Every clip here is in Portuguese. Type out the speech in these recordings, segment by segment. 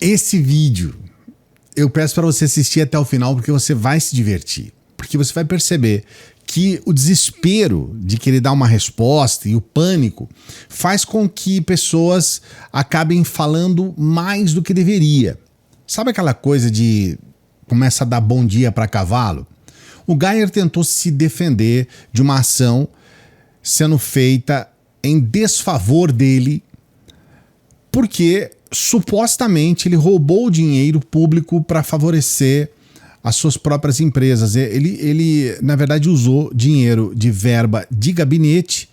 Esse vídeo eu peço para você assistir até o final porque você vai se divertir. Porque você vai perceber que o desespero de querer dar uma resposta e o pânico faz com que pessoas acabem falando mais do que deveria. Sabe aquela coisa de começa a dar bom dia para cavalo? O Geyer tentou se defender de uma ação sendo feita em desfavor dele porque supostamente ele roubou dinheiro público para favorecer as suas próprias empresas. Ele, na verdade, usou dinheiro de verba de gabinete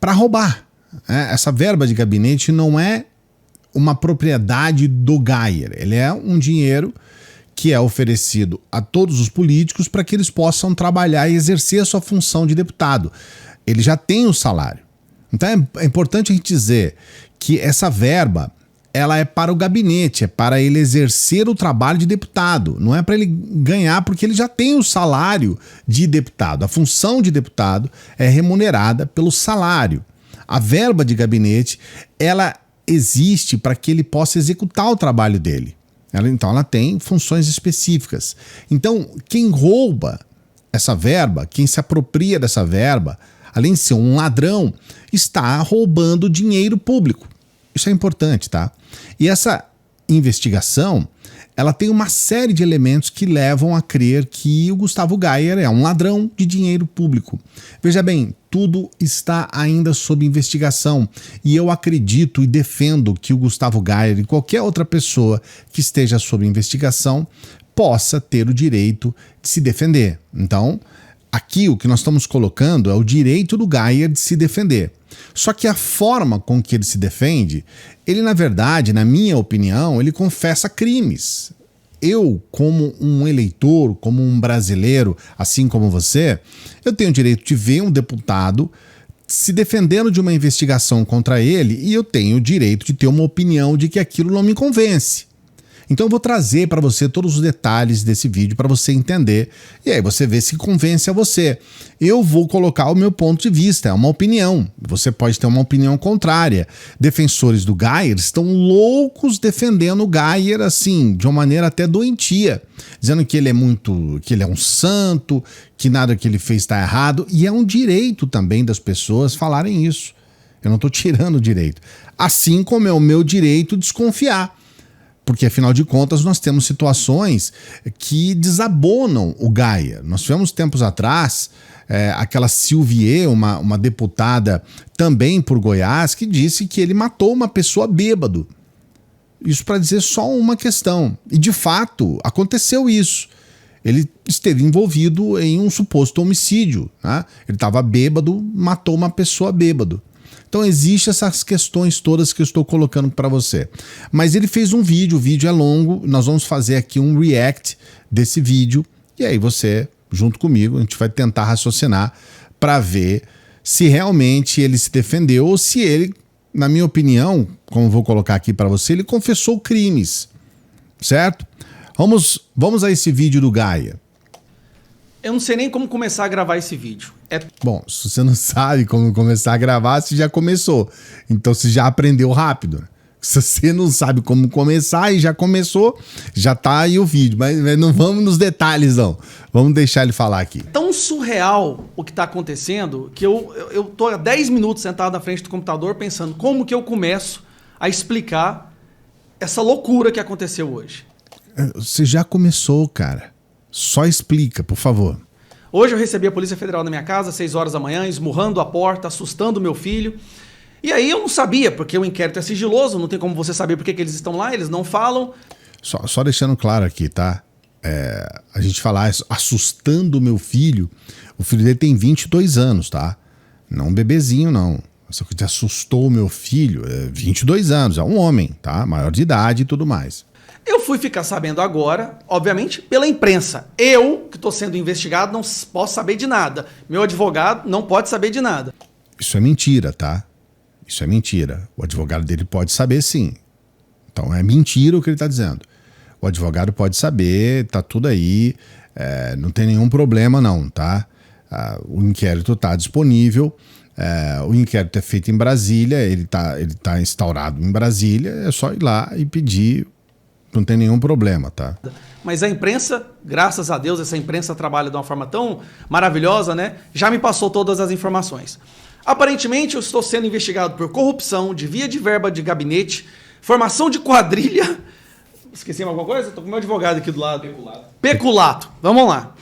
para roubar. Essa verba de gabinete não é uma propriedade do Geyer. Ele é um dinheiro que é oferecido a todos os políticos para que eles possam trabalhar e exercer a sua função de deputado. Ele já tem o salário. Então é importante a gente dizer que essa verba ela é para o gabinete, é para ele exercer o trabalho de deputado. Não é para ele ganhar, porque ele já tem o salário de deputado. A função de deputado é remunerada pelo salário. A verba de gabinete, ela existe para que ele possa executar o trabalho dele. Então ela tem funções específicas. Então quem rouba essa verba, quem se apropria dessa verba, além de ser um ladrão, está roubando dinheiro público. Isso é importante, tá? E essa investigação, ela tem uma série de elementos que levam a crer que o Gustavo Geyer é um ladrão de dinheiro público. Veja bem, tudo está ainda sob investigação e eu acredito e defendo que o Gustavo Geyer e qualquer outra pessoa que esteja sob investigação possa ter o direito de se defender. Então, aqui o que nós estamos colocando é o direito do Geyer de se defender. Só que a forma com que ele se defende, ele na verdade, na minha opinião, ele confessa crimes. Eu, como um eleitor, como um brasileiro, assim como você, eu tenho o direito de ver um deputado se defendendo de uma investigação contra ele e eu tenho o direito de ter uma opinião de que aquilo não me convence. Então eu vou trazer para você todos os detalhes desse vídeo para você entender e aí você vê se convence a você. Eu vou colocar o meu ponto de vista, é uma opinião. Você pode ter uma opinião contrária. Defensores do Geyer estão loucos defendendo o Geyer assim, de uma maneira até doentia, dizendo que ele é um santo, que nada que ele fez está errado, e é um direito também das pessoas falarem isso. Eu não estou tirando o direito. Assim como é o meu direito desconfiar. Porque, afinal de contas, nós temos situações que desabonam o Geyer. Nós tivemos tempos atrás aquela Silvier, uma deputada também por Goiás, que disse que ele matou uma pessoa bêbado. Isso para dizer só uma questão. E, de fato, aconteceu isso. Ele esteve envolvido em um suposto homicídio. Né? Ele estava bêbado, matou uma pessoa bêbado. Então existem essas questões todas que eu estou colocando para você. Mas ele fez um vídeo, o vídeo é longo, nós vamos fazer aqui um react desse vídeo, e aí você, junto comigo, a gente vai tentar raciocinar para ver se realmente ele se defendeu ou se ele, na minha opinião, como eu vou colocar aqui para você, ele confessou crimes, certo? Vamos a esse vídeo do Geyer. Eu não sei nem como começar a gravar esse vídeo. Bom, se você não sabe como começar a gravar, você já começou. Então você já aprendeu rápido. Se você não sabe como começar e já começou, já tá aí o vídeo. Mas não vamos nos detalhes, não. Vamos deixar ele falar aqui. É tão surreal o que tá acontecendo que eu tô há 10 minutos sentado na frente do computador pensando como que eu começo a explicar essa loucura que aconteceu hoje. Você já começou, cara. Só explica, por favor. Hoje eu recebi a Polícia Federal na minha casa, às 6 horas da manhã, esmurrando a porta, assustando meu filho. E aí eu não sabia, porque o inquérito é sigiloso, não tem como você saber por que eles estão lá, eles não falam. Só deixando claro aqui, tá? A gente falar assustando o meu filho, o filho dele tem 22 anos, tá? Não um bebezinho, não. Só que assustou o meu filho, 22 anos, é um homem, tá? Maior de idade e tudo mais. Eu fui ficar sabendo agora, obviamente, pela imprensa. Eu, que estou sendo investigado, não posso saber de nada. Meu advogado não pode saber de nada. Isso é mentira, tá? Isso é mentira. O advogado dele pode saber, sim. Então é mentira o que ele está dizendo. O advogado pode saber, tá tudo aí, não tem nenhum problema não, tá? O inquérito está disponível, o inquérito é feito em Brasília, ele tá instaurado em Brasília, é só ir lá e pedir não tem nenhum problema, tá? Mas a imprensa, graças a Deus, essa imprensa trabalha de uma forma tão maravilhosa, né? Já me passou todas as informações. Aparentemente, eu estou sendo investigado por corrupção, desvio de verba de gabinete, formação de quadrilha. Esqueci alguma coisa? Estou com meu advogado aqui do lado. Peculato. Vamos lá.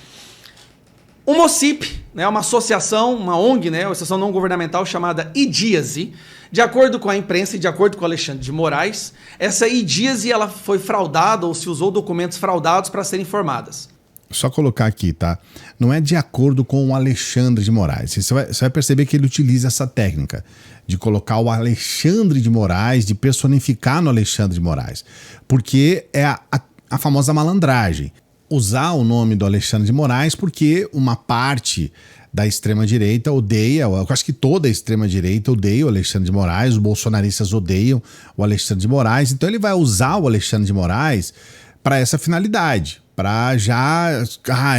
Uma OCIP, né, uma associação, uma ONG, né, uma associação não governamental chamada IDIASE, de acordo com a imprensa e de acordo com o Alexandre de Moraes, essa IDIASE ela foi fraudada ou se usou documentos fraudados para serem formadas. Só colocar aqui, tá? Não é de acordo com o Alexandre de Moraes. Você vai perceber que ele utiliza essa técnica de colocar o Alexandre de Moraes, de personificar no Alexandre de Moraes. Porque é a famosa malandragem. Usar o nome do Alexandre de Moraes porque uma parte da extrema-direita odeia, eu acho que toda a extrema-direita odeia o Alexandre de Moraes, os bolsonaristas odeiam o Alexandre de Moraes, então ele vai usar o Alexandre de Moraes para essa finalidade. Para já...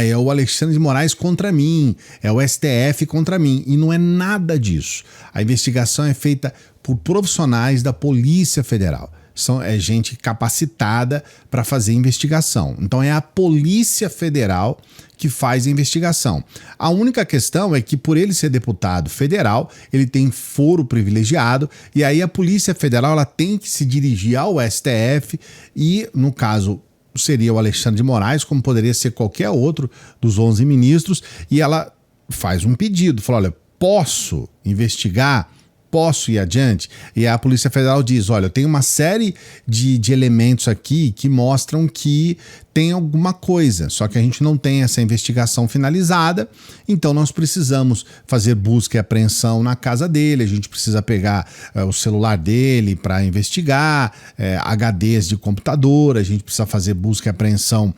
é o Alexandre de Moraes contra mim, é o STF contra mim. E não é nada disso. A investigação é feita por profissionais da Polícia Federal. É gente capacitada para fazer investigação. Então é a Polícia Federal que faz a investigação. A única questão é que por ele ser deputado federal, ele tem foro privilegiado e aí a Polícia Federal ela tem que se dirigir ao STF e, no caso... seria o Alexandre de Moraes, como poderia ser qualquer outro dos 11 ministros, e ela faz um pedido, fala, olha, posso investigar? Posso ir adiante? E a Polícia Federal diz, olha, eu tenho uma série de elementos aqui que mostram que tem alguma coisa, só que a gente não tem essa investigação finalizada, então nós precisamos fazer busca e apreensão na casa dele, a gente precisa pegar o celular dele para investigar, HDs de computador, a gente precisa fazer busca e apreensão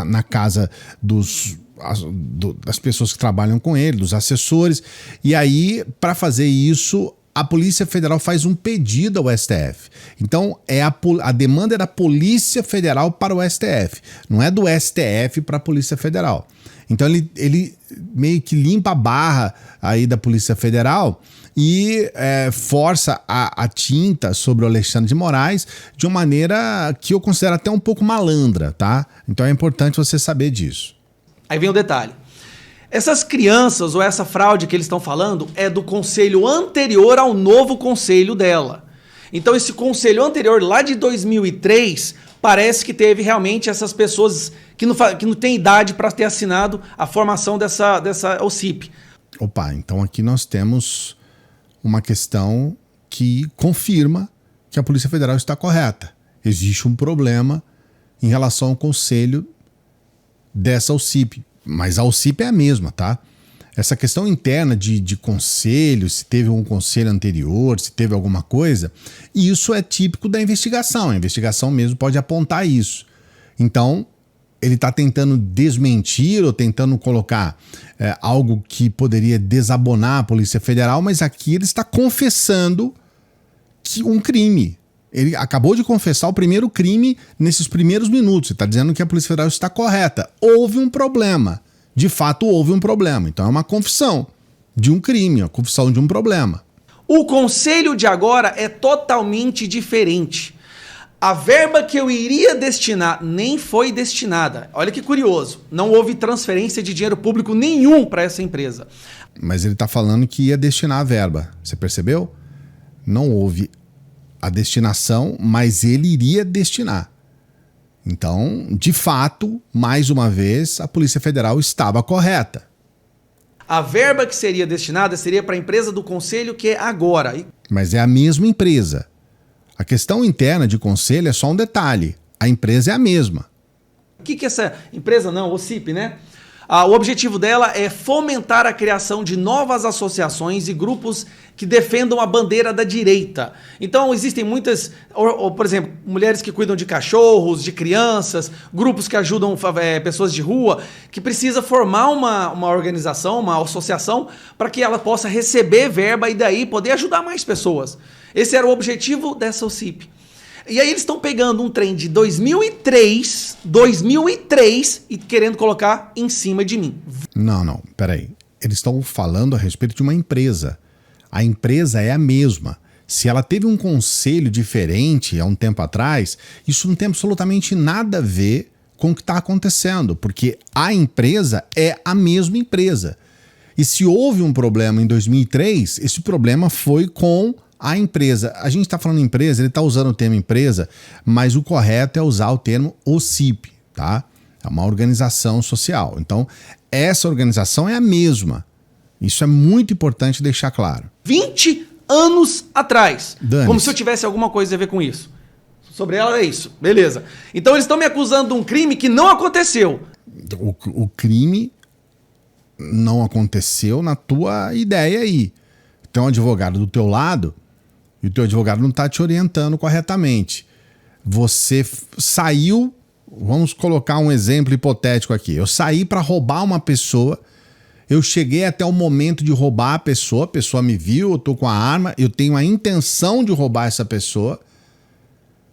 na casa das pessoas que trabalham com ele, dos assessores, e aí, para fazer isso, a Polícia Federal faz um pedido ao STF. Então, a demanda é da Polícia Federal para o STF, não é do STF para a Polícia Federal. Então, ele meio que limpa a barra aí da Polícia Federal e força a tinta sobre o Alexandre de Moraes de uma maneira que eu considero até um pouco malandra, tá? Então, é importante você saber disso. Aí vem o detalhe. Essas crianças ou essa fraude que eles estão falando é do conselho anterior ao novo conselho dela. Então esse conselho anterior, lá de 2003, parece que teve realmente essas pessoas que não têm idade para ter assinado a formação dessa OCIP. Opa, então aqui nós temos uma questão que confirma que a Polícia Federal está correta. Existe um problema em relação ao conselho dessa OCIP, mas a OCIP é a mesma, tá? Essa questão interna de conselho, se teve um conselho anterior, se teve alguma coisa, isso é típico da investigação. A investigação mesmo pode apontar isso. Então, ele está tentando desmentir ou tentando colocar algo que poderia desabonar a Polícia Federal, mas aqui ele está confessando que um crime. Ele acabou de confessar o primeiro crime nesses primeiros minutos. Ele está dizendo que a Polícia Federal está correta. Houve um problema. De fato, houve um problema. Então é uma confissão de um crime, uma confissão de um problema. O conselho de agora é totalmente diferente. A verba que eu iria destinar nem foi destinada. Olha que curioso. Não houve transferência de dinheiro público nenhum para essa empresa. Mas ele está falando que ia destinar a verba. Você percebeu? Não houve a destinação, mas ele iria destinar. Então, de fato, mais uma vez, a Polícia Federal estava correta. A verba que seria destinada seria para a empresa do conselho que é agora. Mas é a mesma empresa. A questão interna de conselho é só um detalhe. A empresa é a mesma. O que essa empresa, não, OCIP, né? O objetivo dela é fomentar a criação de novas associações e grupos que defendam a bandeira da direita. Então existem muitas, por exemplo, mulheres que cuidam de cachorros, de crianças, grupos que ajudam pessoas de rua, que precisa formar uma organização, uma associação, para que ela possa receber verba e daí poder ajudar mais pessoas. Esse era o objetivo dessa OCIP. E aí eles estão pegando um trem de 2003 e querendo colocar em cima de mim. Não, peraí. Eles estão falando a respeito de uma empresa. A empresa é a mesma. Se ela teve um conselho diferente há um tempo atrás, isso não tem absolutamente nada a ver com o que está acontecendo, porque a empresa é a mesma empresa. E se houve um problema em 2003, esse problema foi com a empresa. A gente está falando empresa, ele está usando o termo empresa, mas o correto é usar o termo OCIP, tá? É uma organização social. Então, essa organização é a mesma. Isso é muito importante deixar claro. 20 anos atrás. Dane-se. Como se eu tivesse alguma coisa a ver com isso. Sobre ela é isso. Beleza. Então eles estão me acusando de um crime que não aconteceu. O crime não aconteceu na tua ideia aí. Tem um advogado do teu lado e o teu advogado não está te orientando corretamente. Você saiu, vamos colocar um exemplo hipotético aqui. Eu saí para roubar uma pessoa, eu cheguei até o momento de roubar a pessoa me viu, eu tô com a arma, eu tenho a intenção de roubar essa pessoa,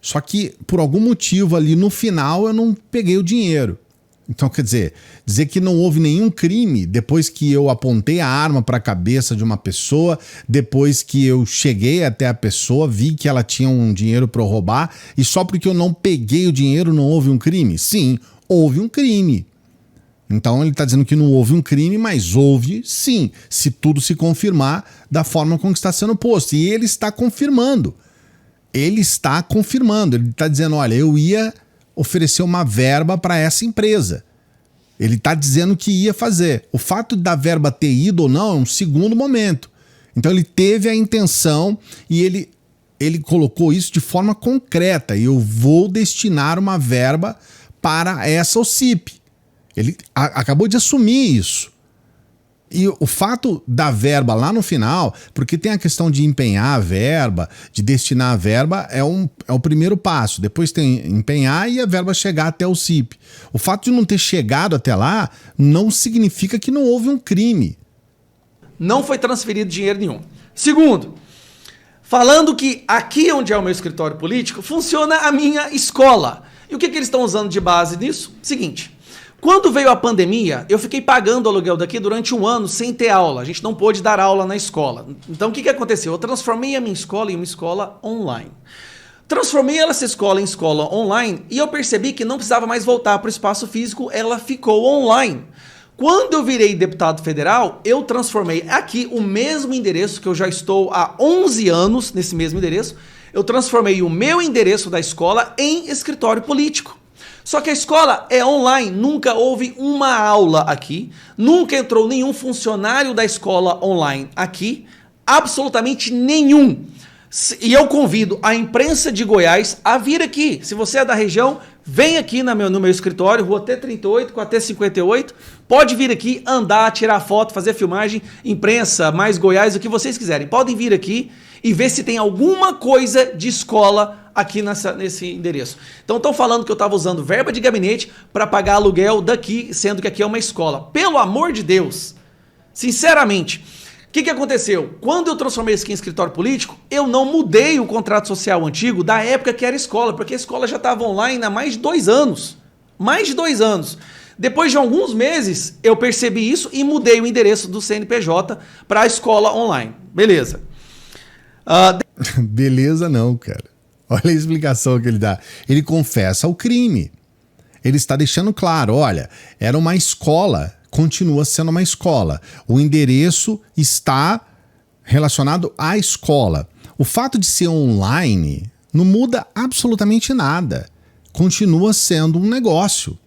só que por algum motivo ali no final eu não peguei o dinheiro. Então, quer dizer que não houve nenhum crime depois que eu apontei a arma para a cabeça de uma pessoa, depois que eu cheguei até a pessoa, vi que ela tinha um dinheiro para roubar, e só porque eu não peguei o dinheiro não houve um crime? Sim, houve um crime. Então ele está dizendo que não houve um crime, mas houve sim, se tudo se confirmar da forma como está sendo posto. E ele está confirmando. Ele está dizendo, olha, eu ia oferecer uma verba para essa empresa. Ele está dizendo que ia fazer. O fato da verba ter ido ou não é um segundo momento. Então ele teve a intenção e ele colocou isso de forma concreta. Eu vou destinar uma verba para essa OCIP. Ele acabou de assumir isso. E o fato da verba lá no final, porque tem a questão de empenhar a verba, de destinar a verba, é o primeiro passo. Depois tem empenhar e a verba chegar até o CIP. O fato de não ter chegado até lá não significa que não houve um crime. Não foi transferido dinheiro nenhum. Segundo, falando que aqui onde é o meu escritório político, funciona a minha escola. E o que eles estão usando de base nisso? Seguinte. Quando veio a pandemia, eu fiquei pagando o aluguel daqui durante um ano sem ter aula. A gente não pôde dar aula na escola. Então o que aconteceu? Eu transformei a minha escola em uma escola online. Transformei essa escola em escola online e eu percebi que não precisava mais voltar para o espaço físico, ela ficou online. Quando eu virei deputado federal, eu transformei aqui o mesmo endereço, que eu já estou há 11 anos nesse mesmo endereço, eu transformei o meu endereço da escola em escritório político. Só que a escola é online, nunca houve uma aula aqui, nunca entrou nenhum funcionário da escola online aqui, absolutamente nenhum. E eu convido a imprensa de Goiás a vir aqui. Se você é da região, vem aqui no meu escritório, Rua T38 com a T58, pode vir aqui, andar, tirar foto, fazer filmagem, imprensa, mais Goiás, o que vocês quiserem. Podem vir aqui e ver se tem alguma coisa de escola aqui nesse endereço. Então estão falando que eu estava usando verba de gabinete para pagar aluguel daqui, sendo que aqui é uma escola. Pelo amor de Deus, sinceramente, o que aconteceu? Quando eu transformei isso aqui em escritório político, eu não mudei o contrato social antigo da época que era escola, porque a escola já estava online há mais de 2 anos. Mais de 2 anos. Depois de alguns meses, eu percebi isso e mudei o endereço do CNPJ para a escola online. Beleza. Beleza não, cara. Olha a explicação que ele dá. Ele confessa o crime. Ele está deixando claro, olha, era uma escola, continua sendo uma escola. O endereço está relacionado à escola. O fato de ser online não muda absolutamente nada. Continua sendo um negócio.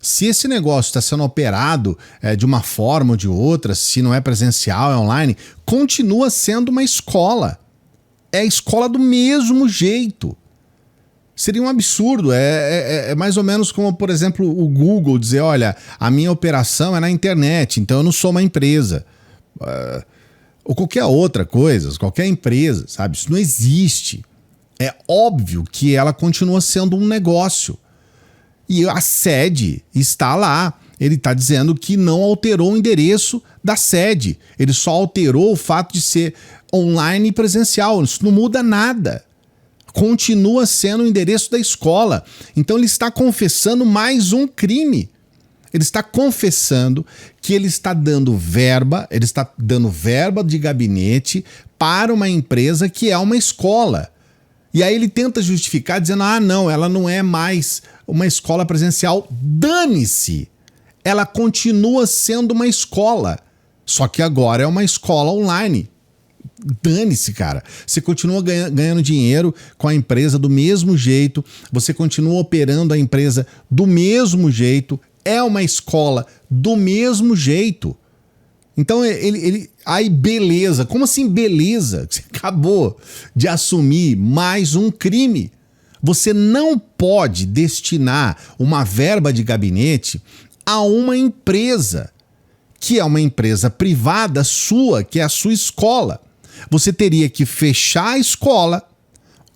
Se esse negócio está sendo operado de uma forma ou de outra, se não é presencial, é online, continua sendo uma escola. É a escola do mesmo jeito. Seria um absurdo. É mais ou menos como, por exemplo, o Google dizer, olha, a minha operação é na internet, então eu não sou uma empresa. Ou qualquer outra coisa, qualquer empresa, sabe? Isso não existe. É óbvio que ela continua sendo um negócio. E a sede está lá. Ele está dizendo que não alterou o endereço da sede. Ele só alterou o fato de ser online e presencial. Isso não muda nada. Continua sendo o endereço da escola. Então ele está confessando mais um crime. Ele está confessando que ele está dando verba de gabinete para uma empresa que é uma escola. E aí ele tenta justificar dizendo, não, ela não é mais uma escola presencial. Dane-se! Ela continua sendo uma escola, só que agora é uma escola online. Dane-se, cara. Você continua ganhando dinheiro com a empresa do mesmo jeito, você continua operando a empresa do mesmo jeito, é uma escola do mesmo jeito. Então aí beleza. Como assim beleza? Você acabou de assumir mais um crime. Você não pode destinar uma verba de gabinete a uma empresa, que é uma empresa privada sua, que é a sua escola. Você teria que fechar a escola,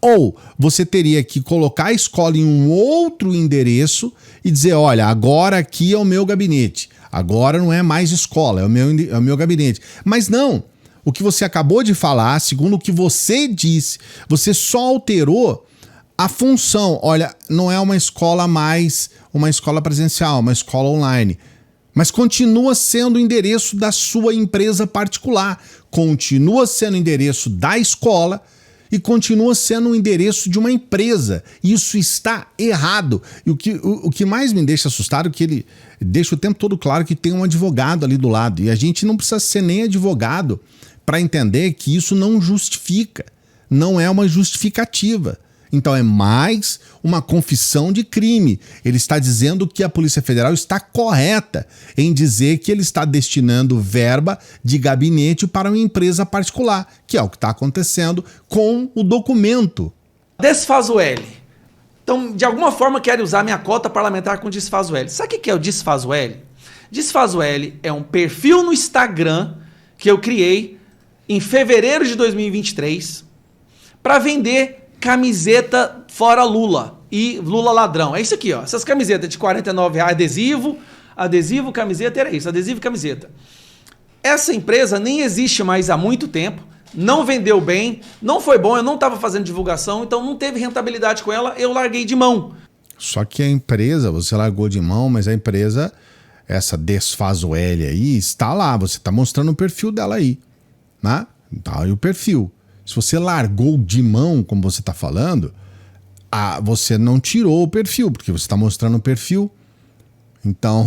ou você teria que colocar a escola em um outro endereço e dizer, olha, agora aqui é o meu gabinete. Agora não é mais escola, é o meu gabinete. Mas não, o que você acabou de falar, segundo o que você disse, você só alterou a função. Olha, não é uma escola mais uma escola presencial, uma escola online. Mas continua sendo o endereço da sua empresa particular, continua sendo o endereço da escola e continua sendo o endereço de uma empresa. Isso está errado. E o que mais me deixa assustado é que ele deixa o tempo todo claro que tem um advogado ali do lado. E a gente não precisa ser nem advogado para entender que isso não justifica, não é uma justificativa. Então é mais uma confissão de crime. Ele está dizendo que a Polícia Federal está correta em dizer que ele está destinando verba de gabinete para uma empresa particular, que é o que está acontecendo com o documento. Desfazo L. Então, de alguma forma, quero usar minha cota parlamentar com Desfazo L. Sabe o que é o Desfazo L? Desfazo L é um perfil no Instagram que eu criei em fevereiro de 2023 para vender camiseta fora Lula e Lula ladrão. É isso aqui, ó. Essas camisetas de R$49, adesivo, camiseta, era isso, adesivo e camiseta. Essa empresa nem existe mais há muito tempo, não vendeu bem, não foi bom, eu não estava fazendo divulgação, então não teve rentabilidade com ela, eu larguei de mão. Só que a empresa, você largou de mão, mas a empresa, essa Desfazo L aí, está lá, você está mostrando o perfil dela aí, né? Tá aí o perfil. Se você largou de mão, como você está falando, você não tirou o perfil, porque você está mostrando o perfil. Então,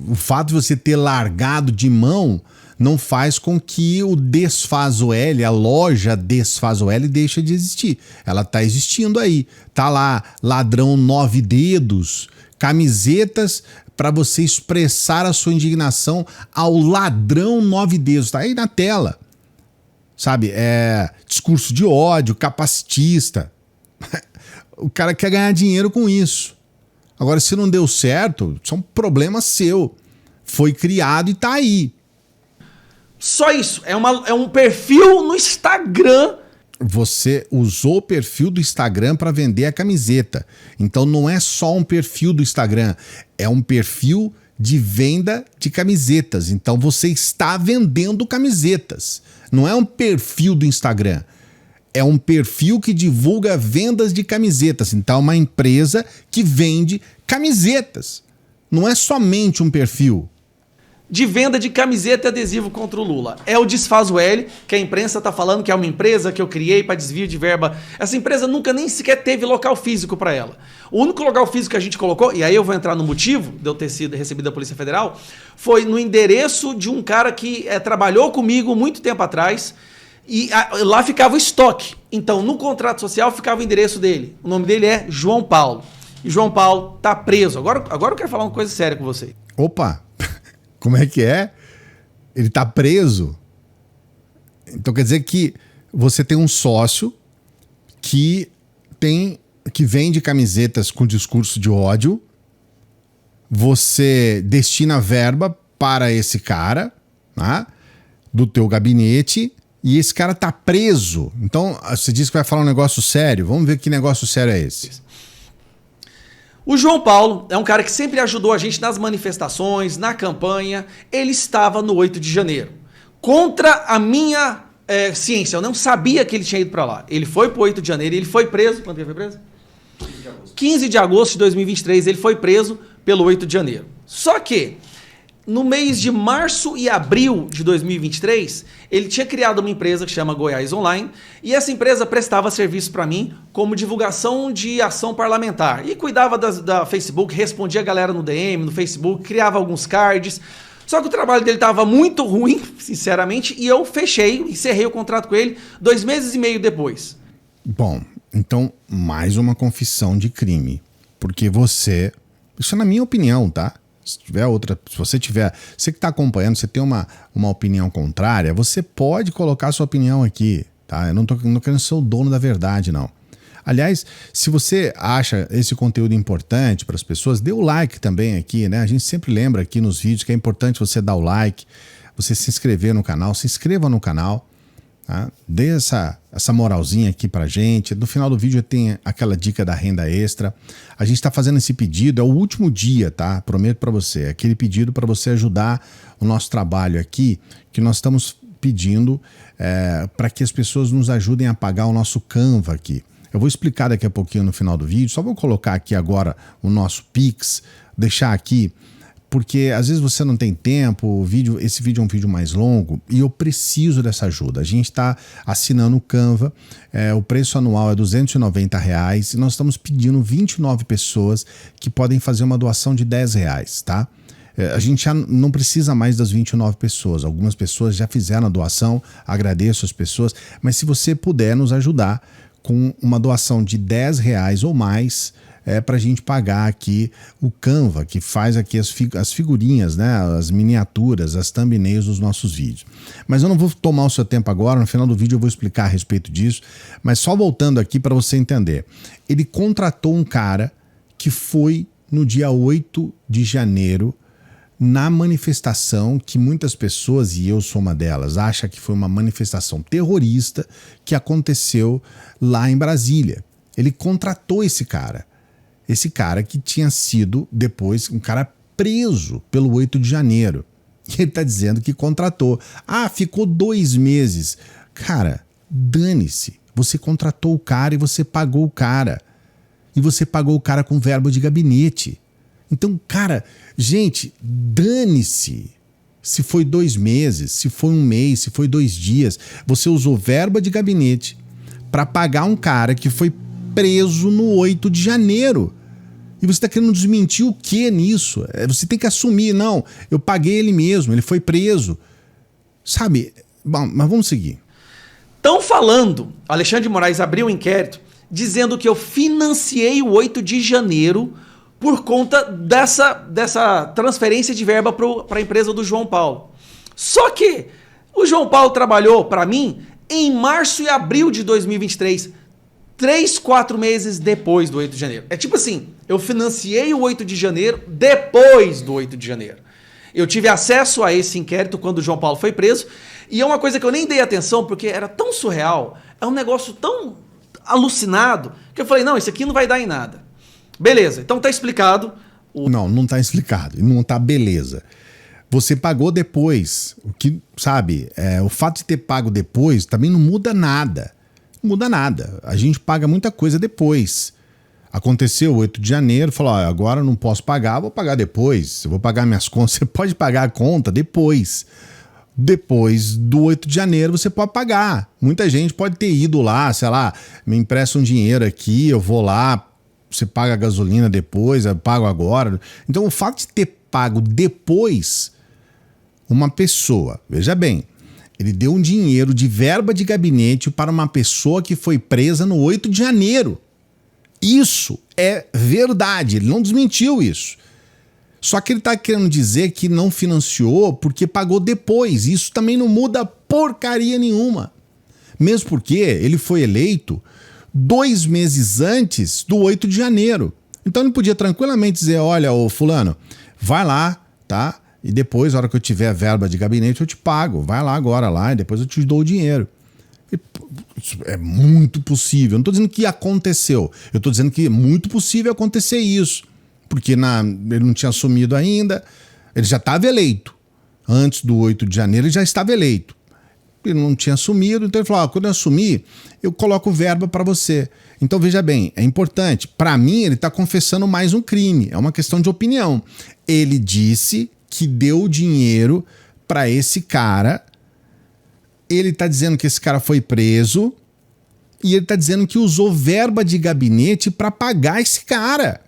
o fato de você ter largado de mão não faz com que o Desfazo L, a loja Desfazo L, deixe de existir. Ela está existindo aí. Tá lá, ladrão 9 dedos, camisetas para você expressar a sua indignação ao ladrão 9 dedos. Está aí na tela. Sabe, discurso de ódio, capacitista. O cara quer ganhar dinheiro com isso. Agora, se não deu certo, isso é um problema seu. Foi criado e tá aí. Só isso. É um perfil no Instagram. Você usou o perfil do Instagram para vender a camiseta. Então não é só um perfil do Instagram, é um perfil de venda de camisetas. Então você está vendendo camisetas. Não é um perfil do Instagram. É um perfil que divulga vendas de camisetas. Então é uma empresa que vende camisetas. Não é somente um perfil. De venda de camiseta e adesivo contra o Lula. É o Desfazo L, que a imprensa está falando que é uma empresa que eu criei para desvio de verba. Essa empresa nunca nem sequer teve local físico para ela. O único local físico que a gente colocou, e aí eu vou entrar no motivo de eu ter sido recebido da Polícia Federal, foi no endereço de um cara que trabalhou comigo muito tempo atrás, e lá ficava o estoque. Então, no contrato social ficava o endereço dele. O nome dele é João Paulo. E João Paulo tá preso. Agora eu quero falar uma coisa séria com você. Opa! Como é que é? Ele tá preso? Então quer dizer que você tem um sócio que vende camisetas com discurso de ódio, você destina verba para esse cara, né, do teu gabinete, e esse cara tá preso. Então você disse que vai falar um negócio sério. Vamos ver que negócio sério é esse. O João Paulo é um cara que sempre ajudou a gente nas manifestações, na campanha. Ele estava no 8 de janeiro. Contra a minha ciência, eu não sabia que ele tinha ido para lá. Ele foi pro 8 de janeiro e ele foi preso. Quando ele foi preso? 15 de agosto de 2023, ele foi preso pelo 8 de janeiro. Só que no mês de março e abril de 2023, ele tinha criado uma empresa que chama Goiás Online e essa empresa prestava serviço para mim como divulgação de ação parlamentar e cuidava da Facebook, respondia a galera no DM, no Facebook, criava alguns cards. Só que o trabalho dele estava muito ruim, sinceramente, e eu encerrei o contrato com ele 2 meses e meio depois. Bom, então mais uma confissão de crime, porque isso é na minha opinião, tá? Se você que está acompanhando, você tem uma opinião contrária, você pode colocar a sua opinião aqui, tá? Eu não tô querendo ser o dono da verdade, não. Aliás, se você acha esse conteúdo importante para as pessoas, dê o like também aqui, né? A gente sempre lembra aqui nos vídeos que é importante você dar o like, você se inscrever no canal, se inscreva no canal, tá? Dê essa moralzinha aqui pra gente. No final do vídeo tem aquela dica da renda extra. A gente está fazendo esse pedido, é o último dia, tá? Prometo para você, aquele pedido para você ajudar o nosso trabalho aqui, que nós estamos pedindo para que as pessoas nos ajudem a pagar o nosso Canva aqui. Eu vou explicar daqui a pouquinho no final do vídeo, só vou colocar aqui agora o nosso Pix, deixar aqui, porque às vezes você não tem tempo, esse vídeo é um vídeo mais longo e eu preciso dessa ajuda. A gente está assinando o Canva, o preço anual é R$290 e nós estamos pedindo 29 pessoas que podem fazer uma doação de R$10, tá? A gente já não precisa mais das 29 pessoas, algumas pessoas já fizeram a doação, agradeço as pessoas, mas se você puder nos ajudar com uma doação de R$10 ou mais, para a gente pagar aqui o Canva, que faz aqui as figurinhas, né, as miniaturas, as thumbnails dos nossos vídeos. Mas eu não vou tomar o seu tempo agora, no final do vídeo eu vou explicar a respeito disso, mas só voltando aqui para você entender. Ele contratou um cara que foi no dia 8 de janeiro, na manifestação que muitas pessoas, e eu sou uma delas, acham que foi uma manifestação terrorista que aconteceu lá em Brasília. Ele contratou esse cara que tinha sido depois um cara preso pelo 8 de janeiro. E ele está dizendo que contratou. Ah, ficou 2 meses. Cara, dane-se. Você contratou o cara e você pagou o cara. E você pagou o cara com verba de gabinete. Então, cara, gente, dane-se se foi 2 meses, se foi 1 mês, se foi 2 dias. Você usou verba de gabinete para pagar um cara que foi preso no 8 de janeiro. E você está querendo desmentir o que nisso? Você tem que assumir, não, eu paguei ele mesmo, ele foi preso. Sabe? Bom, mas vamos seguir. Estão falando, Alexandre de Moraes abriu um inquérito dizendo que eu financiei o 8 de janeiro por conta dessa transferência de verba para a empresa do João Paulo. Só que o João Paulo trabalhou para mim em março e abril de 2023, 3, 4 meses depois do 8 de janeiro. É tipo assim, eu financiei o 8 de janeiro depois do 8 de janeiro. Eu tive acesso a esse inquérito quando o João Paulo foi preso, e é uma coisa que eu nem dei atenção porque era tão surreal, é um negócio tão alucinado, que eu falei, não, isso aqui não vai dar em nada. Beleza, então tá explicado. Não tá explicado, não tá beleza. Você pagou depois, o que, sabe, o fato de ter pago depois também não muda nada. Não muda nada, a gente paga muita coisa depois. Aconteceu o 8 de janeiro, falou, agora eu não posso pagar, vou pagar depois. Eu vou pagar minhas contas, você pode pagar a conta depois. Depois do 8 de janeiro você pode pagar. Muita gente pode ter ido lá, sei lá, me empresta um dinheiro aqui, eu vou lá, você paga a gasolina depois, eu pago agora. Então o fato de ter pago depois, uma pessoa, veja bem, ele deu um dinheiro de verba de gabinete para uma pessoa que foi presa no 8 de janeiro. Isso é verdade, ele não desmentiu isso. Só que ele está querendo dizer que não financiou porque pagou depois. Isso também não muda porcaria nenhuma. Mesmo porque ele foi eleito 2 meses antes do 8 de janeiro. Então ele podia tranquilamente dizer, olha, ô fulano, vai lá, tá? E depois, na hora que eu tiver verba de gabinete, eu te pago. Vai lá agora lá e depois eu te dou o dinheiro. Isso é muito possível. Eu não estou dizendo que aconteceu. Eu estou dizendo que é muito possível acontecer isso. Porque ele não tinha assumido ainda. Ele já estava eleito. Antes do 8 de janeiro ele já estava eleito. ele não tinha assumido, então ele falou, quando eu assumir, eu coloco verba para você. Então veja bem, é importante, para mim ele está confessando mais um crime, é uma questão de opinião. Ele disse que deu dinheiro para esse cara, ele está dizendo que esse cara foi preso e ele está dizendo que usou verba de gabinete para pagar esse cara.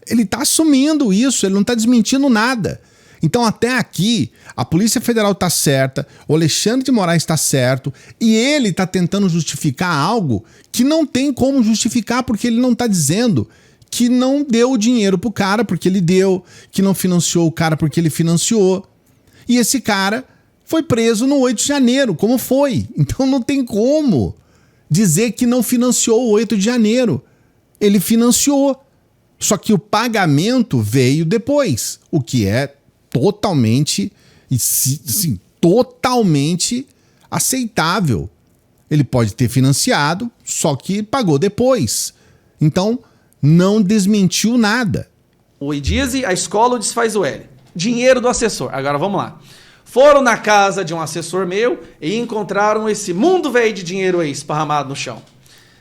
Ele está assumindo isso, ele não está desmentindo nada. Então até aqui, a Polícia Federal está certa, o Alexandre de Moraes está certo, e ele está tentando justificar algo que não tem como justificar, porque ele não está dizendo que não deu o dinheiro pro cara porque ele deu, que não financiou o cara porque ele financiou. E esse cara foi preso no 8 de janeiro, como foi. Então não tem como dizer que não financiou o 8 de janeiro. Ele financiou. Só que o pagamento veio depois, o que é totalmente, sim, totalmente aceitável. Ele pode ter financiado, só que pagou depois. Então, não desmentiu nada. O Idize, a escola, o desfaz o L. Dinheiro do assessor. Agora vamos lá. Foram na casa de um assessor meu e encontraram esse mundo velho de dinheiro aí esparramado no chão.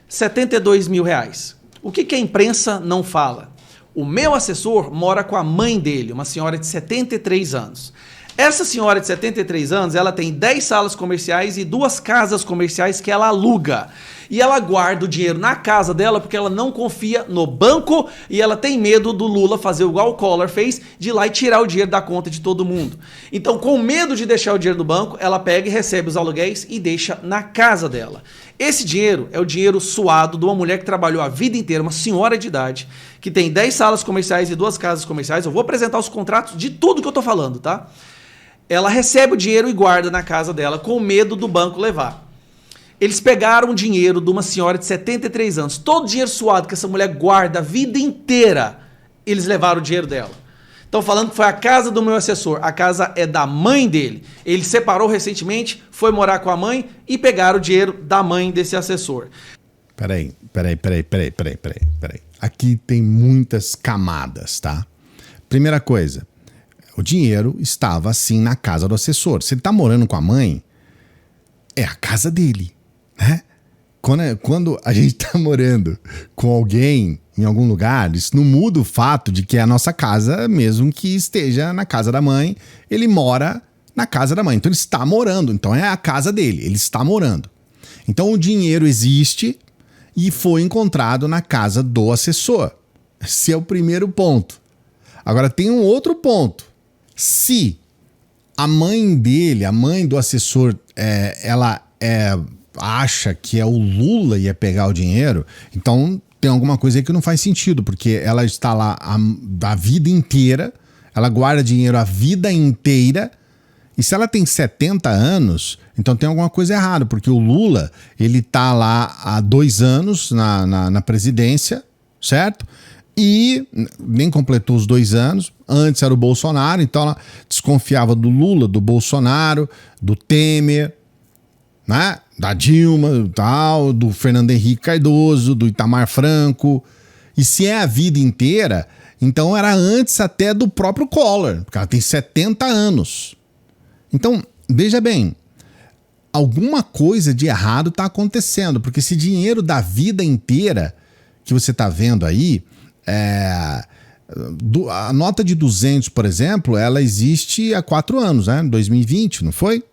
72 mil reais. O que a imprensa não fala? O meu assessor mora com a mãe dele, uma senhora de 73 anos. Essa senhora de 73 anos, ela tem 10 salas comerciais e 2 casas comerciais que ela aluga. E ela guarda o dinheiro na casa dela porque ela não confia no banco e ela tem medo do Lula fazer igual o Collor fez, de ir lá e tirar o dinheiro da conta de todo mundo. Então, com medo de deixar o dinheiro no banco, ela pega e recebe os aluguéis e deixa na casa dela. Esse dinheiro é o dinheiro suado de uma mulher que trabalhou a vida inteira, uma senhora de idade, que tem 10 salas comerciais e 2 casas comerciais. Eu vou apresentar os contratos de tudo que eu tô falando, tá? Ela recebe o dinheiro e guarda na casa dela com medo do banco levar. Eles pegaram o dinheiro de uma senhora de 73 anos, todo o dinheiro suado que essa mulher guarda a vida inteira, eles levaram o dinheiro dela. Estão falando que foi a casa do meu assessor, a casa é da mãe dele. Ele separou recentemente, foi morar com a mãe e pegaram o dinheiro da mãe desse assessor. Peraí. Aqui tem muitas camadas, tá? Primeira coisa, o dinheiro estava assim na casa do assessor. Se ele tá morando com a mãe, é a casa dele, né? Quando a gente tá morando com alguém em algum lugar, isso não muda o fato de que é a nossa casa, mesmo que esteja na casa da mãe, ele mora na casa da mãe. Então ele está morando, então é a casa dele, ele está morando. Então o dinheiro existe e foi encontrado na casa do assessor. Esse é o primeiro ponto. Agora tem um outro ponto. Se a mãe dele, a mãe do assessor, ela acha que é o Lula ia pegar o dinheiro, então tem alguma coisa aí que não faz sentido, porque ela está lá a vida inteira, ela guarda dinheiro a vida inteira, e se ela tem 70 anos, então tem alguma coisa errada, porque o Lula, ele está lá há 2 anos na presidência, certo? E nem completou os 2 anos, antes era o Bolsonaro, então ela desconfiava do Lula, do Bolsonaro, do Temer, né? Da Dilma, tal, do Fernando Henrique Cardoso, do Itamar Franco. E se é a vida inteira, então era antes até do próprio Collor, porque ela tem 70 anos. Então, veja bem, alguma coisa de errado está acontecendo, porque esse dinheiro da vida inteira que você está vendo aí, a nota de 200, por exemplo, ela existe há 4 anos, né? 2020, não foi?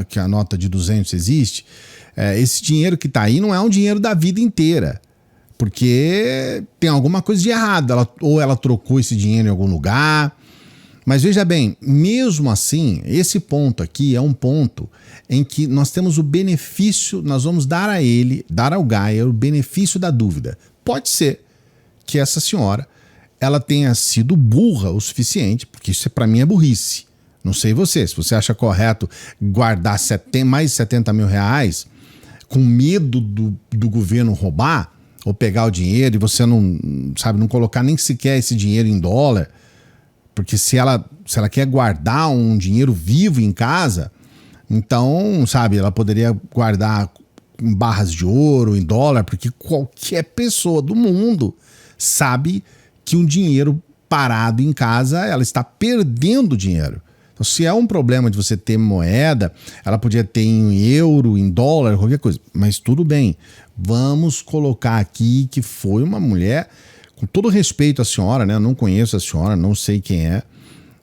Que a nota de 200 existe. Esse dinheiro que está aí não é um dinheiro da vida inteira, porque tem alguma coisa de errado. Ou ela trocou esse dinheiro em algum lugar. Mas veja bem, mesmo assim, esse ponto aqui é um ponto em que nós temos o benefício, nós vamos dar ao Gaia o benefício da dúvida. Pode ser que essa senhora ela tenha sido burra o suficiente, porque isso para mim é burrice. Não sei você, se você acha correto guardar mais de 70 mil reais com medo do governo roubar ou pegar o dinheiro e você não colocar nem sequer esse dinheiro em dólar, porque se ela quer guardar um dinheiro vivo em casa, então, ela poderia guardar em barras de ouro, em dólar, porque qualquer pessoa do mundo sabe que um dinheiro parado em casa, ela está perdendo dinheiro. Se é um problema de você ter moeda, ela podia ter em euro, em dólar, qualquer coisa. Mas tudo bem. Vamos colocar aqui que foi uma mulher, com todo respeito à senhora, né? Eu não conheço a senhora, não sei quem é,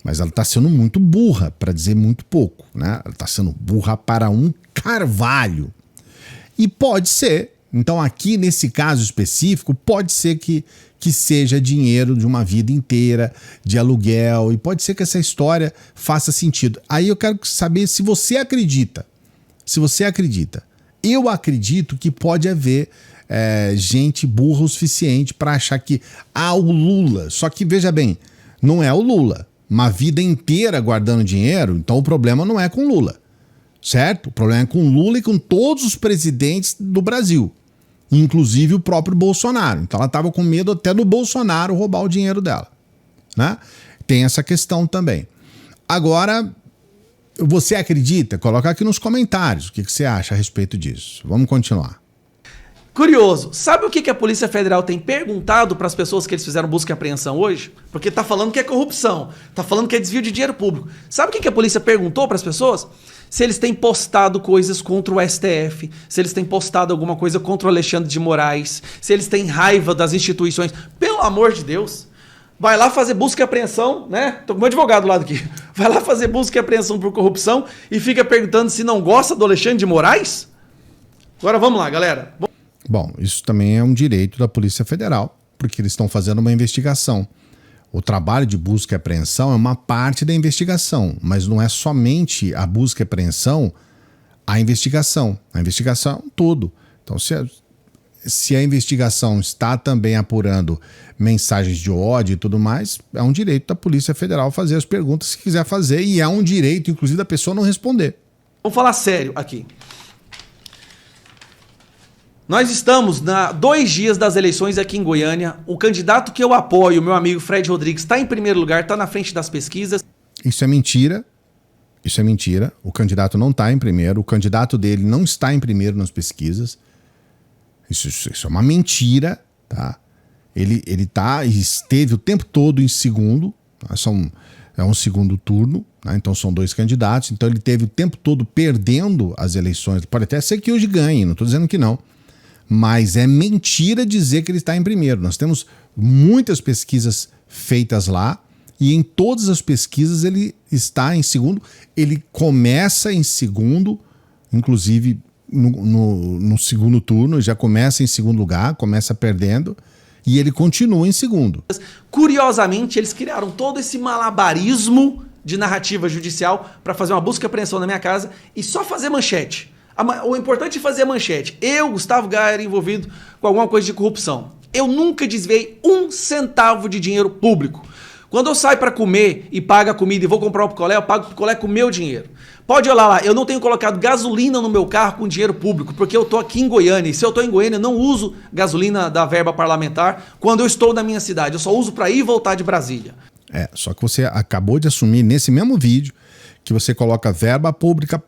mas ela está sendo muito burra, para dizer muito pouco, né? Ela está sendo burra para um carvalho. E pode ser, então aqui nesse caso específico, pode ser que seja dinheiro de uma vida inteira, de aluguel, e pode ser que essa história faça sentido. Aí eu quero saber se você acredita. Se você acredita. Eu acredito que pode haver gente burra o suficiente para achar que o Lula. Só que veja bem, não é o Lula. Uma vida inteira guardando dinheiro, então o problema não é com Lula. Certo? O problema é com Lula e com todos os presidentes do Brasil. Inclusive o próprio Bolsonaro. Então ela estava com medo até do Bolsonaro roubar o dinheiro dela. Né? Tem essa questão também. Agora, você acredita? Coloca aqui nos comentários o que você acha a respeito disso. Vamos continuar. Curioso, sabe o que a Polícia Federal tem perguntado para as pessoas que eles fizeram busca e apreensão hoje? Porque tá falando que é corrupção, tá falando que é desvio de dinheiro público. Sabe o que a polícia perguntou para as pessoas? Se eles têm postado coisas contra o STF, se eles têm postado alguma coisa contra o Alexandre de Moraes, se eles têm raiva das instituições. Pelo amor de Deus, vai lá fazer busca e apreensão, né? Tô com meu advogado do lado aqui. Vai lá fazer busca e apreensão por corrupção e fica perguntando se não gosta do Alexandre de Moraes? Agora vamos lá, galera. Bom, isso também é um direito da Polícia Federal, porque eles estão fazendo uma investigação. O trabalho de busca e apreensão é uma parte da investigação, mas não é somente a busca e apreensão, a investigação. A investigação é um todo. Então, se a investigação está também apurando mensagens de ódio e tudo mais, é um direito da Polícia Federal fazer as perguntas que quiser fazer, e é um direito, inclusive, da pessoa não responder. Vamos falar sério aqui. Nós estamos a 2 dias das eleições aqui em Goiânia. O candidato que eu apoio, meu amigo Fred Rodrigues, está em primeiro lugar, está na frente das pesquisas. Isso é mentira. Isso é mentira. O candidato não está em primeiro. O candidato dele não está em primeiro nas pesquisas. Isso é uma mentira, tá? Ele esteve o tempo todo em segundo. Tá? É um segundo turno, né? Então são 2 candidatos. Então ele teve o tempo todo perdendo as eleições. Pode até ser que hoje ganhe, não estou dizendo que não. Mas é mentira dizer que ele está em primeiro. Nós temos muitas pesquisas feitas lá e em todas as pesquisas ele está em segundo. Ele começa em segundo, inclusive no segundo turno, já começa em segundo lugar, começa perdendo e ele continua em segundo. Curiosamente, eles criaram todo esse malabarismo de narrativa judicial para fazer uma busca e apreensão na minha casa e só fazer manchete. O importante é fazer a manchete. Eu, Gustavo Gaia, era envolvido com alguma coisa de corrupção. Eu nunca desviei 1 centavo de dinheiro público. Quando eu saio para comer e pago a comida e vou comprar um picolé, eu pago o picolé com o meu dinheiro. Pode olhar lá, eu não tenho colocado gasolina no meu carro com dinheiro público, porque eu estou aqui em Goiânia. E se eu estou em Goiânia, eu não uso gasolina da verba parlamentar quando eu estou na minha cidade. Eu só uso para ir e voltar de Brasília. Só que você acabou de assumir nesse mesmo vídeo que você coloca verba pública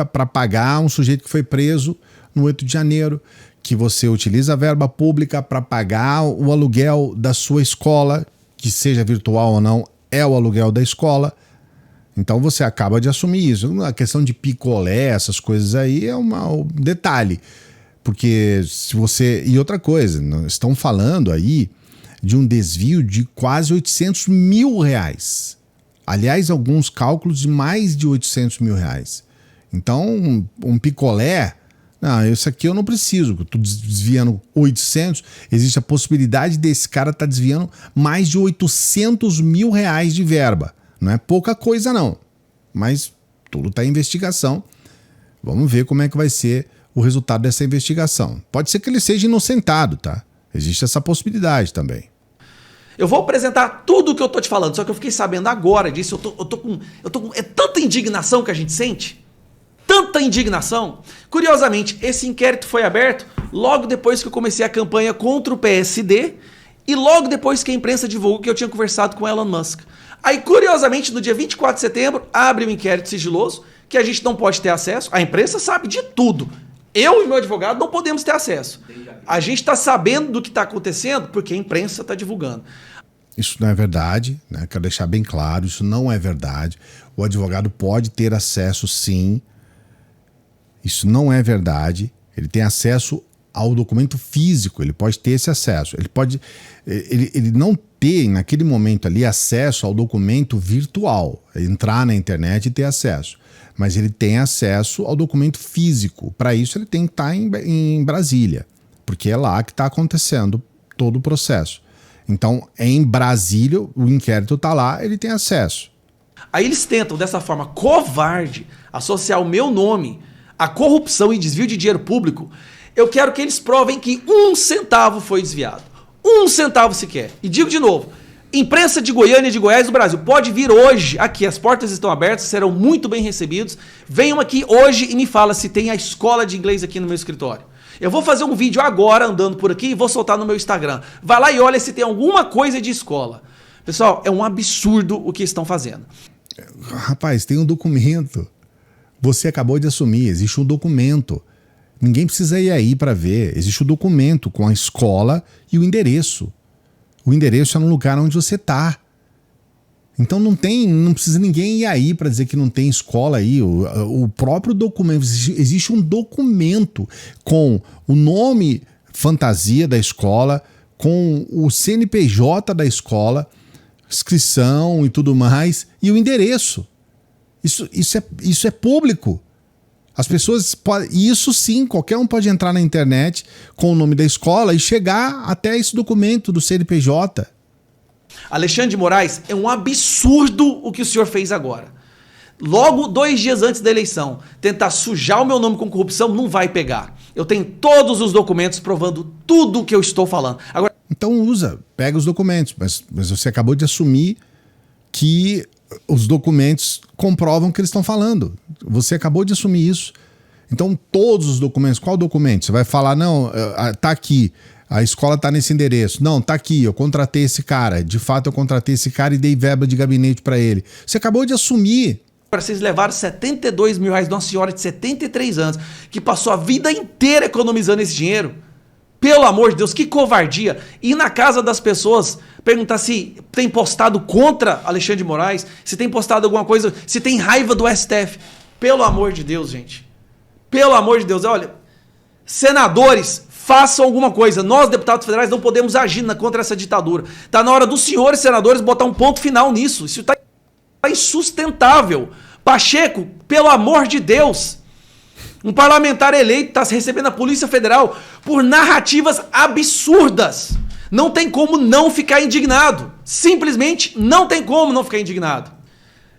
para pagar um sujeito que foi preso no 8 de janeiro, que você utiliza a verba pública para pagar o aluguel da sua escola, que seja virtual ou não, é o aluguel da escola. Então você acaba de assumir isso. A questão de picolé, essas coisas aí é um detalhe. Porque se você... E outra coisa, estão falando aí de um desvio de quase 800 mil reais. Aliás, alguns cálculos de mais de 800 mil reais. Então, um picolé, isso aqui eu não preciso, eu estou desviando 800, existe a possibilidade desse cara estar desviando mais de 800 mil reais de verba. Não é pouca coisa não, mas tudo está em investigação. Vamos ver como é que vai ser o resultado dessa investigação. Pode ser que ele seja inocentado, tá? Existe essa possibilidade também. Eu vou apresentar tudo o que eu tô te falando, só que eu fiquei sabendo agora disso, é tanta indignação que a gente sente. Tanta indignação. Curiosamente, esse inquérito foi aberto logo depois que eu comecei a campanha contra o PSD e logo depois que a imprensa divulgou que eu tinha conversado com Elon Musk. Aí, curiosamente, no dia 24 de setembro, abre um inquérito sigiloso que a gente não pode ter acesso. A imprensa sabe de tudo. Eu e meu advogado não podemos ter acesso. A gente está sabendo do que está acontecendo porque a imprensa está divulgando. Isso não é verdade, né? Quero deixar bem claro, isso não é verdade. O advogado pode ter acesso, sim. Isso não é verdade. Ele tem acesso ao documento físico, ele pode ter esse acesso. Ele não tem, naquele momento ali, acesso ao documento virtual, entrar na internet e ter acesso. Mas ele tem acesso ao documento físico. Para isso, ele tem que estar em Brasília, porque é lá que está acontecendo todo o processo. Então, em Brasília, o inquérito está lá, ele tem acesso. Aí eles tentam, dessa forma covarde, associar o meu nome à corrupção e desvio de dinheiro público. Eu quero que eles provem que 1 centavo foi desviado. 1 centavo sequer. E digo de novo, imprensa de Goiânia e de Goiás do Brasil, pode vir hoje aqui, as portas estão abertas, serão muito bem recebidos. Venham aqui hoje e me fala se tem a escola de inglês aqui no meu escritório. Eu vou fazer um vídeo agora andando por aqui e vou soltar no meu Instagram. Vai lá e olha se tem alguma coisa de escola. Pessoal, é um absurdo o que estão fazendo. Rapaz, tem um documento. Você acabou de assumir, existe um documento. Ninguém precisa ir aí para ver. Existe o documento com a escola e o endereço. O endereço é no lugar onde você está. Então não precisa ninguém ir aí para dizer que não tem escola aí. O próprio documento, existe um documento com o nome fantasia da escola, com o CNPJ da escola, inscrição e tudo mais, e o endereço. Isso é público. As pessoas podem. Isso sim, qualquer um pode entrar na internet com o nome da escola e chegar até esse documento do CNPJ. Alexandre de Moraes, é um absurdo o que o senhor fez agora. Logo 2 dias antes da eleição, tentar sujar o meu nome com corrupção não vai pegar. Eu tenho todos os documentos provando tudo o que eu estou falando. Agora... Então pega os documentos, mas você acabou de assumir que os documentos comprovam o que eles estão falando. Você acabou de assumir isso. Então todos os documentos, qual documento? Você vai falar, não, tá aqui, a escola tá nesse endereço. Não, tá aqui, eu contratei esse cara. De fato eu contratei esse cara e dei verba de gabinete para ele. Você acabou de assumir. Vocês levaram 72 mil reais de uma senhora de 73 anos que passou a vida inteira economizando esse dinheiro. Pelo amor de Deus, que covardia. Ir na casa das pessoas, perguntar se tem postado contra Alexandre de Moraes, se tem postado alguma coisa, se tem raiva do STF. Pelo amor de Deus, gente. Pelo amor de Deus. Olha, senadores, façam alguma coisa. Nós, deputados federais, não podemos agir contra essa ditadura. Está na hora dos senhores senadores botar um ponto final nisso. Isso está insustentável. Pacheco, pelo amor de Deus. Um parlamentar eleito está recebendo a Polícia Federal por narrativas absurdas. Não tem como não ficar indignado. Simplesmente não tem como não ficar indignado.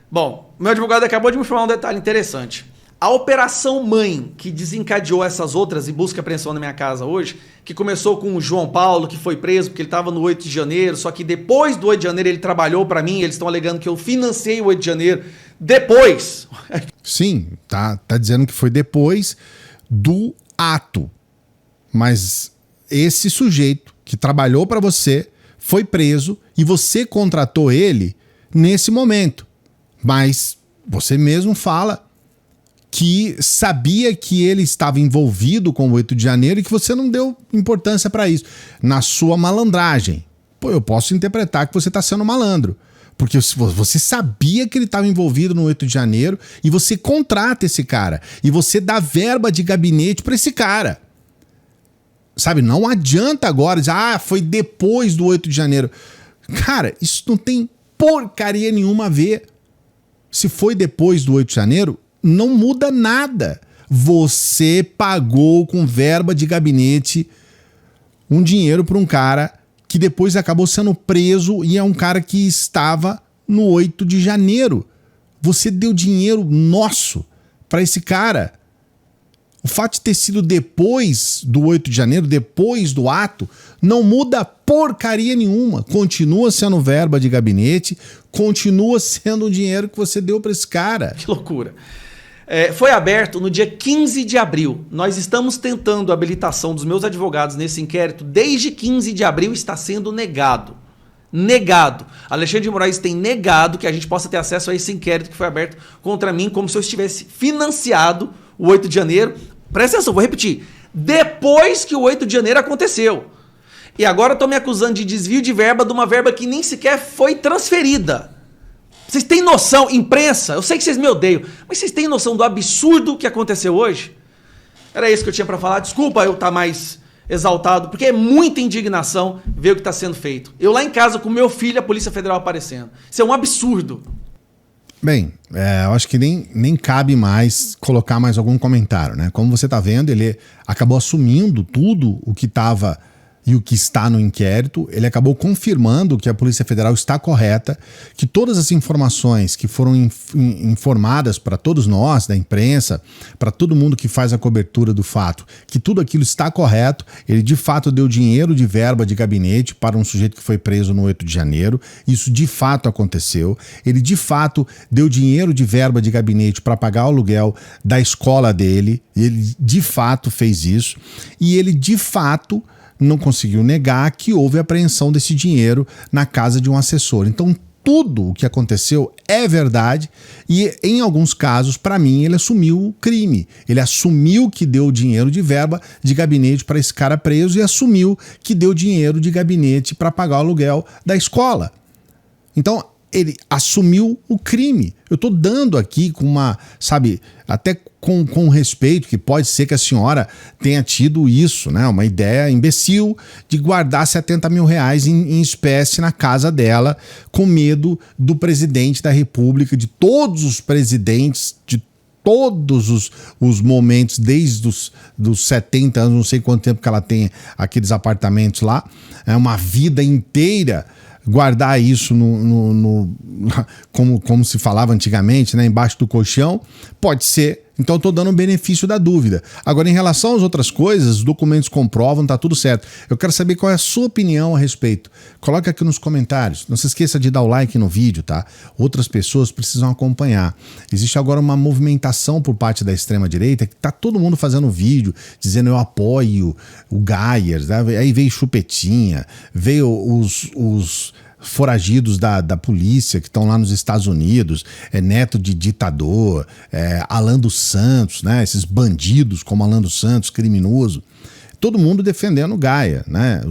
Bom, meu advogado acabou de me informar um detalhe interessante. A Operação Mãe, que desencadeou essas outras em busca e apreensão na minha casa hoje, que começou com o João Paulo, que foi preso porque ele estava no 8 de janeiro, só que depois do 8 de janeiro ele trabalhou para mim, eles estão alegando que eu financei o 8 de janeiro depois. Sim, tá dizendo que foi depois do ato. Mas esse sujeito que trabalhou para você foi preso e você contratou ele nesse momento. Mas você mesmo fala que sabia que ele estava envolvido com o 8 de janeiro e que você não deu importância para isso. Na sua malandragem. Pô, eu posso interpretar que você está sendo malandro. Porque você sabia que ele estava envolvido no 8 de janeiro e você contrata esse cara. E você dá verba de gabinete para esse cara. Sabe, não adianta agora dizer, foi depois do 8 de janeiro. Cara, isso não tem porcaria nenhuma a ver. Se foi depois do 8 de janeiro, não muda nada. Você pagou com verba de gabinete um dinheiro para um cara que depois acabou sendo preso e é um cara que estava no 8 de janeiro. Você deu dinheiro nosso para esse cara. O fato de ter sido depois do 8 de janeiro, depois do ato, não muda porcaria nenhuma. Continua sendo verba de gabinete, continua sendo o dinheiro que você deu para esse cara. Que loucura. Foi aberto no dia 15 de abril. Nós estamos tentando a habilitação dos meus advogados nesse inquérito. Desde 15 de abril está sendo negado. Negado. Alexandre de Moraes tem negado que a gente possa ter acesso a esse inquérito que foi aberto contra mim, como se eu estivesse financiado o 8 de janeiro. Presta atenção, vou repetir. Depois que o 8 de janeiro aconteceu. E agora estão me acusando de desvio de verba de uma verba que nem sequer foi transferida. Vocês têm noção, imprensa, eu sei que vocês me odeiam, mas vocês têm noção do absurdo que aconteceu hoje? Era isso que eu tinha para falar. Desculpa eu estar mais exaltado, porque é muita indignação ver o que está sendo feito. Eu lá em casa com meu filho, a Polícia Federal aparecendo. Isso é um absurdo. Bem, eu acho que nem cabe mais colocar mais algum comentário, né? Como você está vendo, ele acabou assumindo tudo o que estava e o que está no inquérito. Ele acabou confirmando que a Polícia Federal está correta, que todas as informações que foram informadas para todos nós, da imprensa, para todo mundo que faz a cobertura do fato, que tudo aquilo está correto. Ele de fato deu dinheiro de verba de gabinete para um sujeito que foi preso no 8 de janeiro. Isso de fato aconteceu. Ele de fato deu dinheiro de verba de gabinete para pagar o aluguel da escola dele. Ele de fato fez isso. E ele de fato não conseguiu negar que houve apreensão desse dinheiro na casa de um assessor. Então, tudo o que aconteceu é verdade e, em alguns casos, para mim, ele assumiu o crime. Ele assumiu que deu dinheiro de verba de gabinete para esse cara preso e assumiu que deu dinheiro de gabinete para pagar o aluguel da escola. Então, ele assumiu o crime. Eu estou dando aqui com uma, sabe, até com respeito, que pode ser que a senhora tenha tido isso, né? Uma ideia imbecil de guardar 70 mil reais em espécie na casa dela, com medo do presidente da República, de todos os presidentes, de todos os momentos, desde dos 70 anos, não sei quanto tempo que ela tem aqueles apartamentos lá, é uma vida inteira, guardar isso como se falava antigamente, né, embaixo do colchão, pode ser. Então eu estou dando o benefício da dúvida. Agora, em relação às outras coisas, os documentos comprovam, tá tudo certo. Eu quero saber qual é a sua opinião a respeito. Coloca aqui nos comentários. Não se esqueça de dar o like no vídeo, tá? Outras pessoas precisam acompanhar. Existe agora uma movimentação por parte da extrema-direita, que tá todo mundo fazendo vídeo, dizendo eu apoio o Geyer, tá? Aí veio Chupetinha, veio os foragidos da polícia que estão lá nos Estados Unidos, neto de ditador, Alan dos Santos, né? Esses bandidos como Alan dos Santos, criminoso. Todo mundo defendendo o Gaia, né?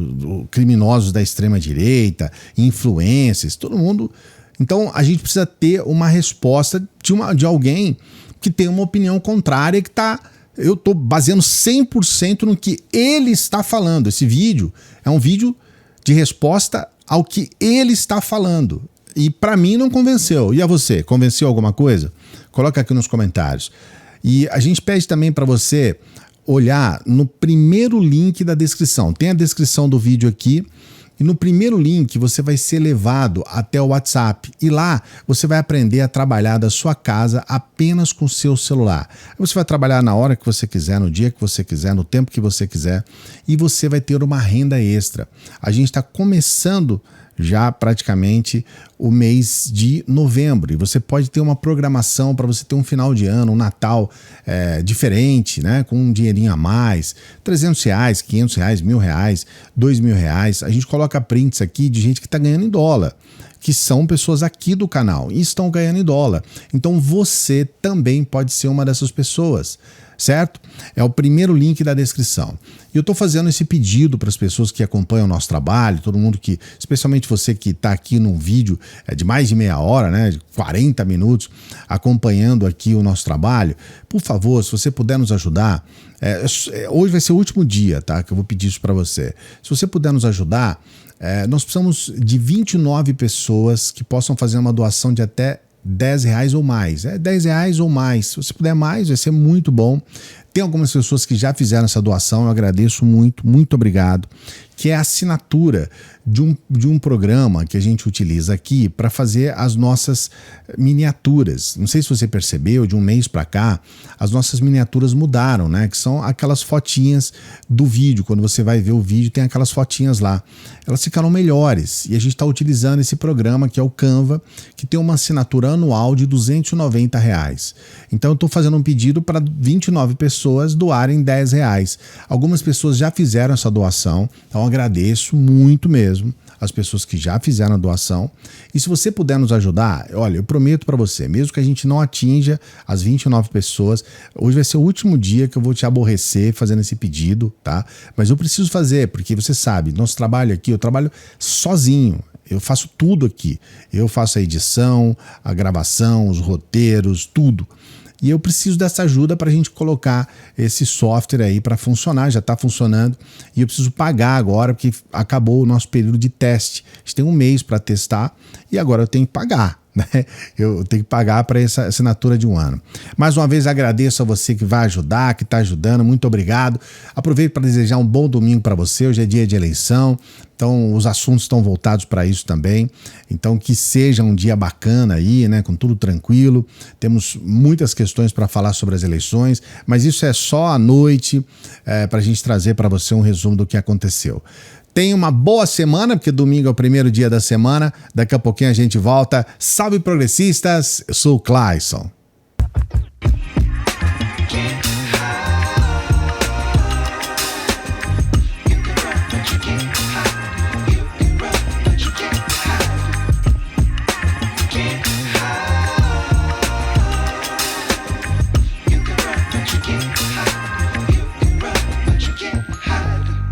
Criminosos da extrema-direita, influencers, todo mundo. Então a gente precisa ter uma resposta de alguém que tem uma opinião contrária, que tá. Eu estou baseando 100% no que ele está falando. Esse vídeo é um vídeo de resposta ao que ele está falando. E para mim não convenceu. E a você? Convenceu alguma coisa? Coloca aqui nos comentários. E a gente pede também para você olhar no primeiro link da descrição. Tem a descrição do vídeo aqui. E no primeiro link você vai ser levado até o WhatsApp. E lá você vai aprender a trabalhar da sua casa apenas com o seu celular. Você vai trabalhar na hora que você quiser, no dia que você quiser, no tempo que você quiser. E você vai ter uma renda extra. A gente está começando já praticamente o mês de novembro. E você pode ter uma programação para você ter um final de ano, um Natal diferente, né? Com um dinheirinho a mais, R$300, R$500, R$1.000, R$2.000. A gente coloca prints aqui de gente que está ganhando em dólar, que são pessoas aqui do canal e estão ganhando em dólar. Então você também pode ser uma dessas pessoas, certo? É o primeiro link da descrição. E eu estou fazendo esse pedido para as pessoas que acompanham o nosso trabalho, todo mundo que, especialmente você que está aqui num vídeo de mais de meia hora, né, de 40 minutos, acompanhando aqui o nosso trabalho. Por favor, se você puder nos ajudar, hoje vai ser o último dia, tá, que eu vou pedir isso para você. Se você puder nos ajudar, nós precisamos de 29 pessoas que possam fazer uma doação de até R$10 ou mais. R$10 ou mais. Se você puder mais, vai ser muito bom. Tem algumas pessoas que já fizeram essa doação, eu agradeço muito, muito obrigado. Que é a assinatura de um programa que a gente utiliza aqui para fazer as nossas miniaturas. Não sei se você percebeu, de um mês para cá, as nossas miniaturas mudaram, né? Que são aquelas fotinhas do vídeo. Quando você vai ver o vídeo, tem aquelas fotinhas lá. Elas ficaram melhores. E a gente está utilizando esse programa, que é o Canva, que tem uma assinatura anual de R$290. Então eu estou fazendo um pedido para 29 pessoas doarem R$10. Algumas pessoas já fizeram essa doação, então agradeço muito mesmo as pessoas que já fizeram a doação. E se você puder nos ajudar, olha, eu prometo para você, mesmo que a gente não atinja as 29 pessoas, hoje vai ser o último dia que eu vou te aborrecer fazendo esse pedido, tá? Mas eu preciso fazer, porque você sabe, nosso trabalho aqui, eu trabalho sozinho. Eu faço tudo aqui. Eu faço a edição, a gravação, os roteiros, tudo. E eu preciso dessa ajuda para a gente colocar esse software aí para funcionar. Já está funcionando e eu preciso pagar agora porque acabou o nosso período de teste. A gente tem um mês para testar e agora eu tenho que pagar. Eu tenho que pagar para essa assinatura de 1 ano. Mais uma vez agradeço a você que vai ajudar, que está ajudando, muito obrigado. Aproveito para desejar um bom domingo para você. Hoje é dia de eleição, então os assuntos estão voltados para isso também. Então que seja um dia bacana aí, né, com tudo tranquilo. Temos muitas questões para falar sobre as eleições, mas isso é só à noite para a gente trazer para você um resumo do que aconteceu. Tenha uma boa semana, porque domingo é o primeiro dia da semana. Daqui a pouquinho a gente volta. Salve, progressistas! Eu sou o Clayson.